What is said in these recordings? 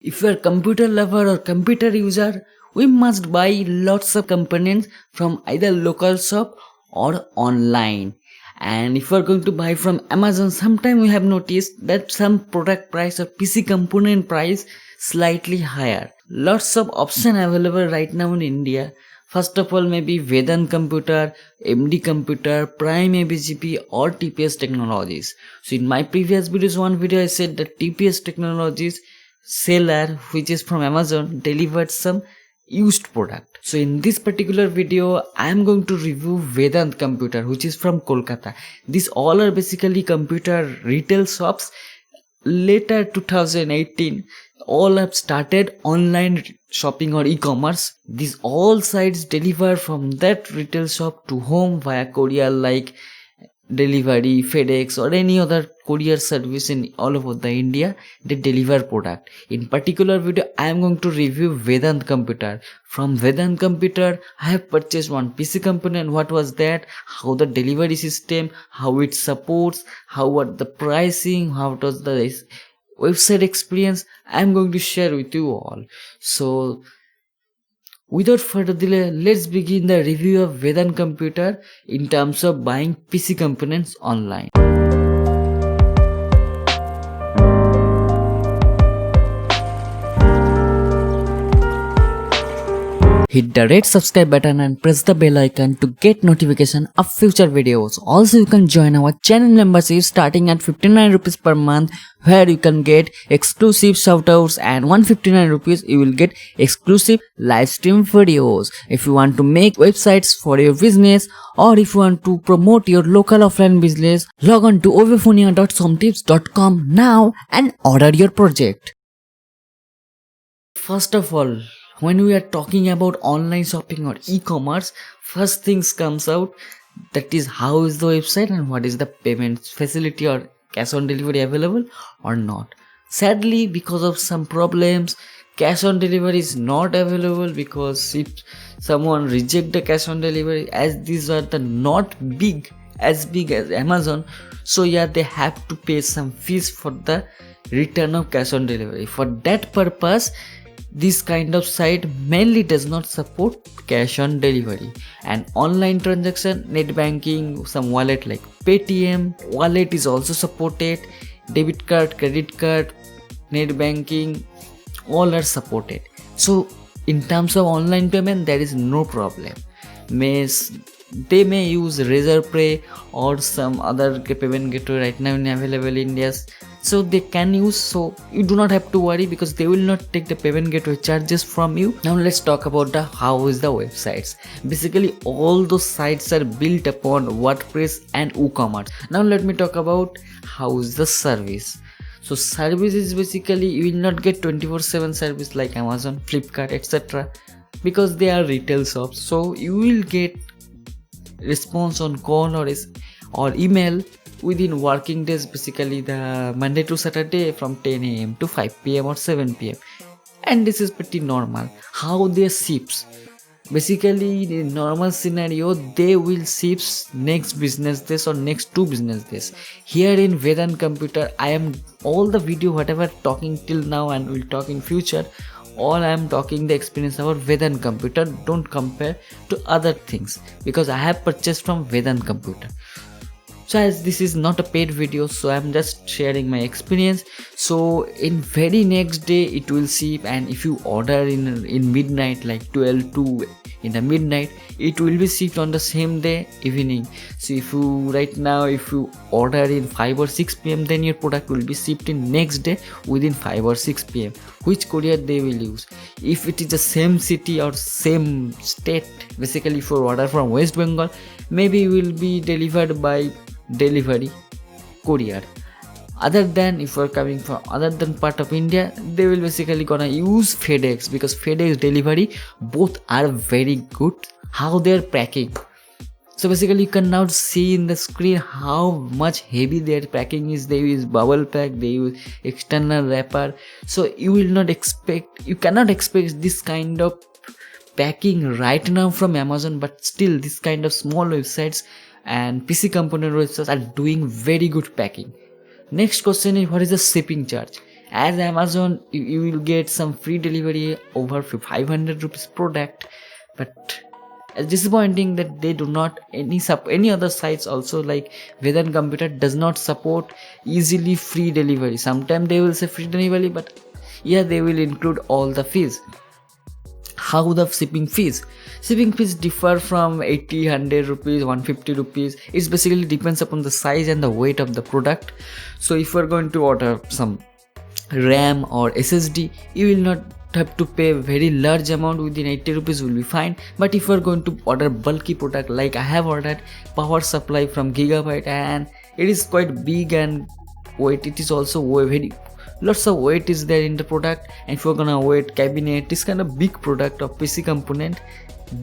If you are a computer lover or computer user, we must buy lots of components from either local shop or online. And if you are going to buy from Amazon, sometime we have noticed that some product price or PC component price slightly higher. Lots of option available right now in India. First of all, maybe Vedant Computer, MD Computer, Prime ABGP or TPS Technologies. So in my previous videos, one video I said that TPS Technologies seller, which is from Amazon, delivered some used product. So in this particular video I am going to review Vedant Computer, which is from Kolkata. These all are basically computer retail shops. Later 2018 all have started online shopping or e-commerce. These all sites deliver from that retail shop to home via courier like delivery, FedEx or any other courier service in all over the India. They deliver product. In particular video I am going to review Vedant Computer. From Vedant Computer I have purchased one PC component. What was that, how the delivery system, how it supports, how what the pricing, how it was the website experience, I am going to share with you all. So without further delay, let's begin the review of Vedant Computer in terms of buying PC components online. Hit the red subscribe button and press the bell icon to get notification of future videos. Also, you can join our channel membership starting at 59 rupees per month, where you can get exclusive shoutouts, and 159 rupees you will get exclusive live stream videos. If you want to make websites for your business or if you want to promote your local offline business, log on to ovephonia.somtips.com now and order your project. First of all, when we are talking about online shopping or e-commerce, first things comes out, that is how is the website and what is the payment facility or cash on delivery available or not. Sadly, because of some problems, cash on delivery is not available, because if someone reject the cash on delivery, as these are the not as big as Amazon, so yeah, they have to pay some fees for the return of cash on delivery. For that purpose, this kind of site mainly does not support cash on delivery. And online transaction, net banking, some wallet like Paytm wallet is also supported, debit card, credit card, net banking, all are supported. So in terms of online payment, there is no problem. They may use Razorpay or some other payment gateway right now available in India, so they can use, so you do not have to worry because they will not take the payment gateway charges from you. Now let's talk about the how is the websites. Basically all those sites are built upon WordPress and WooCommerce. Now let me talk about how is the service. So service is basically, you will not get 24/7 service like Amazon, Flipkart, etc., because they are retail shops. So you will get response on call or email within working days, basically the Monday to Saturday from 10 a.m. to 5 p.m. or 7 p.m. and this is pretty normal. How they ships, basically in a normal scenario they will ship next business days or next 2 business days. Here in Vedant Computer, I am all the video whatever talking till now and will talk in future, all I am talking the experience about Vedant Computer. Don't compare to other things because I have purchased from Vedant Computer. So as this is not a paid video, so I'm just sharing my experience. So in very next day it will ship, and if you order in midnight like 12 to in the midnight, it will be shipped on the same day evening. So if you order in 5 or 6 p.m, then your product will be shipped in next day within 5 or 6 p.m. which courier they will use. If it is the same city or same state, basically if you order from West Bengal, maybe it will be delivered by delivery courier. Other than if you are coming from other than part of India, they will basically gonna use FedEx, because FedEx delivery both are very good. How they are packing, so basically you can now see in the screen how much heavy their packing is. They use bubble pack, they use external wrapper, so you cannot expect this kind of packing right now from Amazon. But still, this kind of small websites and PC component websites are doing very good packing. Next question is, what is the shipping charge? As Amazon, you will get some free delivery over 500 rupees product, but it's disappointing that they do not any other sites also like Vedant Computer does not support easily free delivery. Sometimes they will say free delivery, but yeah, they will include all the fees. How the shipping fees differ from 80, 100 rupees, 150 rupees. It basically depends upon the size and the weight of the product. So if you're going to order some RAM or SSD, you will not have to pay very large amount. Within 80 rupees will be fine. But if you're going to order bulky product, like I have ordered power supply from Gigabyte, and it is quite big and weight, it is also very lots of weight is there in the product. And if you're gonna weight cabinet, this kind of big product of PC component,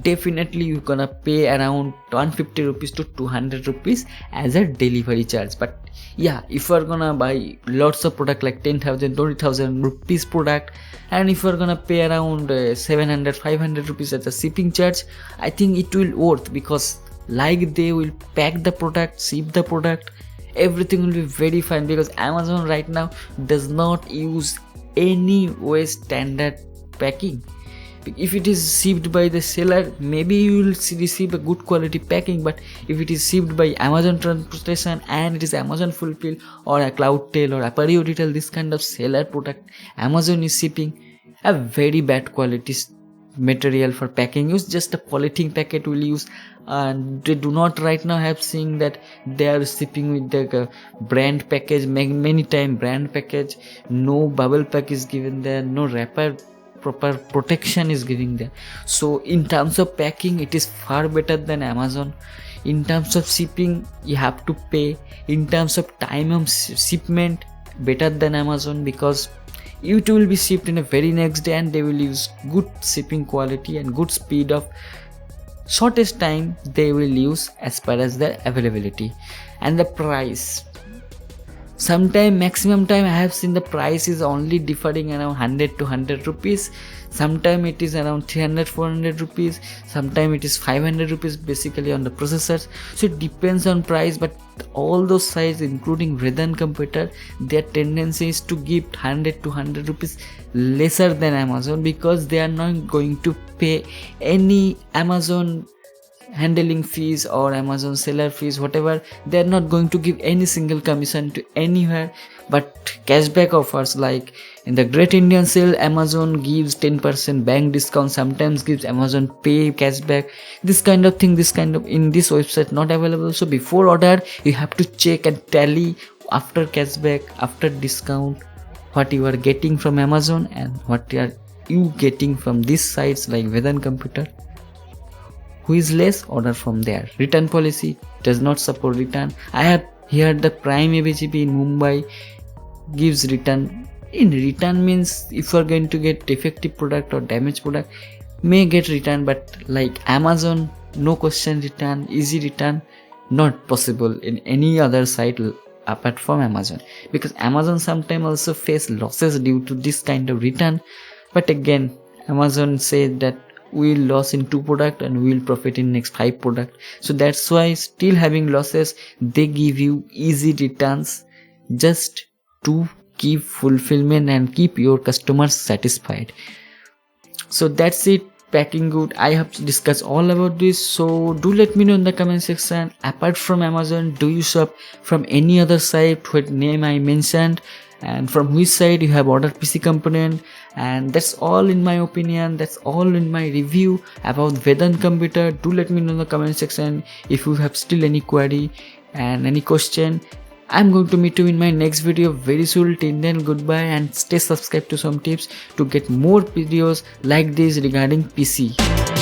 definitely you're gonna pay around 150 rupees to 200 rupees as a delivery charge. But yeah, if you're gonna buy lots of product like 10,000 20,000 rupees product, and if you're gonna pay around 700 500 rupees as a shipping charge, I think it will worth, because like they will pack the product, ship the product, everything will be very fine. Because Amazon right now does not use any way standard packing. If it is shipped by the seller, maybe you will receive a good quality packing, but if it is shipped by Amazon Transportation and it is Amazon Fulfill or a Cloudtail or Appareo Retail, this kind of seller product, Amazon is shipping a very bad quality material for packing use. Just a polythene packet will use, and they do not right now have seen that they are shipping with the brand package. Many time brand package, no bubble pack is given there, no wrapper proper protection is giving there. So in terms of packing, it is far better than Amazon. In terms of shipping, you have to pay. In terms of time of shipment, better than Amazon, because it will be shipped in a very next day, and they will use good shipping quality and good speed of shortest time they will use as per as their availability. And the price, sometime maximum time I have seen the price is only differing around 100 to 100 rupees. Sometime it is around 300 400 rupees, sometime it is 500 rupees, basically on the processors. So it depends on price, but all those sites including Vedant Computer, their tendency is to give 100 to 100 rupees lesser than Amazon, because they are not going to pay any Amazon handling fees or Amazon seller fees, whatever. They are not going to give any single commission to anywhere. But cashback offers, like in the Great Indian Sale, Amazon gives 10% bank discount, sometimes gives Amazon Pay cashback. This kind of thing, in this website not available. So before order, you have to check and tally after cashback, after discount, what you are getting from Amazon and what are you getting from these sites like Vedant Computer. Who is less, order from there. Return policy does not support return. I have heard the Prime ABGP in Mumbai gives return. In return means if you are going to get defective product or damaged product, may get return, but like Amazon, no question return, easy return, not possible in any other site apart from Amazon, because Amazon sometimes also face losses due to this kind of return. But again, Amazon said that we will loss in 2 product and we will profit in next 5 product. So that's why still having losses, they give you easy returns just to keep fulfillment and keep your customers satisfied. So that's it. Packing good, I have to discuss all about this. So do let me know in the comment section, apart from Amazon, do you shop from any other site with name I mentioned, and from which side you have ordered PC component. And that's all in my opinion, that's all in my review about Vedant Computer. Do let me know in the comment section if you have still any query and any question. I'm going to meet you in my next video very soon. Till then, goodbye, and stay subscribed to some tips to get more videos like this regarding PC.